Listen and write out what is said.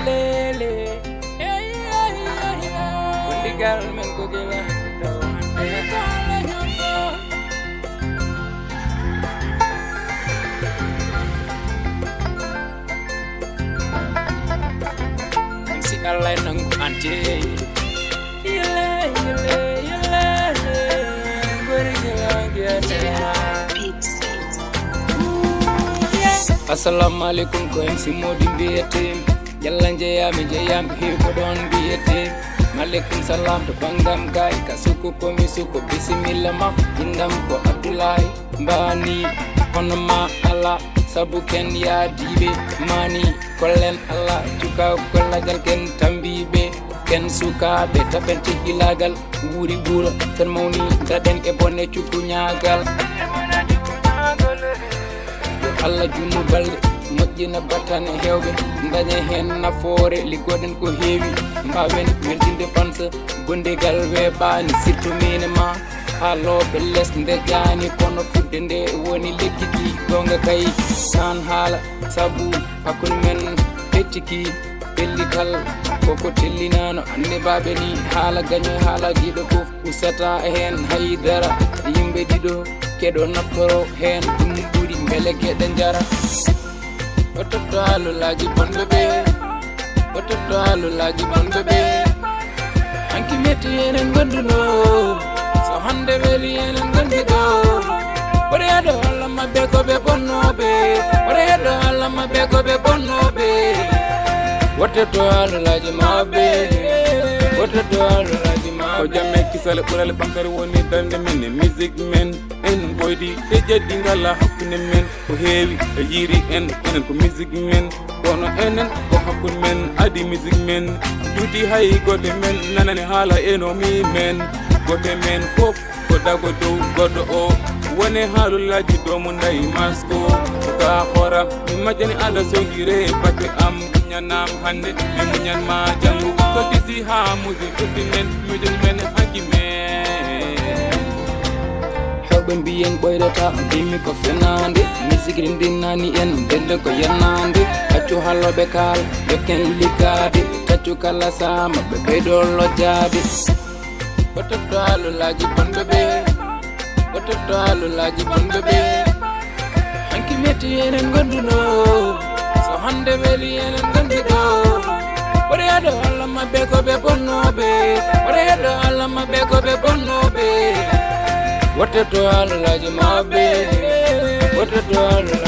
lele. When the girl men go give her si Allah nang ante. Assalamu alaikum ko MC Modi biyete yalla jeyami hebo don biyete malikum salam to bangam gay kasuko ko misuko bismillah ma indam ko Abdullahi Mbani kono ma Allah sabu ken ya dibe mani kollen Allah juka ko lagal ken tambibe ken suka be tafenti hilagal wuri bura tan mawni daden e bonne cuku nyaagal Allah junu balde mojjina batane hewbe dañe hen nafoore ligoden ko heewi mbawen weltinde fansa gondegal weɓani sirtu mine ma haaloɓe lesde jani kono fudde nde woni lekkiki gonga kay san haala sabu hakkude men fettiki pellital koko tellinano ande baɓe ni haala gaño haala ɗiɗo fof usata hen haydara yimɓe ɗiɗo keɗo naftoro hen ɗum ɓuuri beele keɗe jara ototo halulaji bonɓe ɓe ototo halulaji bonɓe ɓe hanki metti enen gonduno so hande weeli enen gondi ɗo ɓoɗo yaɗo Allah mabɓe koɓe bonnoɓe ɓoɗo yaɗo Allah mabɓe koɓe bonnoɓe wototo halulaji mabɓe wototo halulaji mabɓe ko jamme kisale ɓurale ɓamtare woni darde men e musique men en ɓoydi e jeddi ngala hakkude men ko heewi e jiiri en enen ko musique men kono enen ko hakkude men adi musique men juuti hay goɗɗe men nanani haala enomi men goɗɗe men fof ko dago dow goɗɗo o wone haalulaji domo dayi masko ka horam mi majjani Allah sogire batte am muñanam hande mi muñanma janggo so disi ha musique ɗuɗɗinen mijoji men hakki men hewɓe mbiyen ɓoydata dimmi ko fenande musique ɗi ndinnani en dende ko yennande accu halloɓe kaala yokken ligade taccu kala sama ɓe ɓeydo lojjade ototo halulaji bonɓe ɓe ototo halulaji bonɓe ɓe hanki metti enen gonduno so hande weeli enen gondi ɗo ɓoɗo yaɗo Allah mabɓe koɓe bonnoɓe ɓoɗo yaɗo Allah mabɓe koɓe bonnoɓe wototo halulaji mabɓe wototo halulaji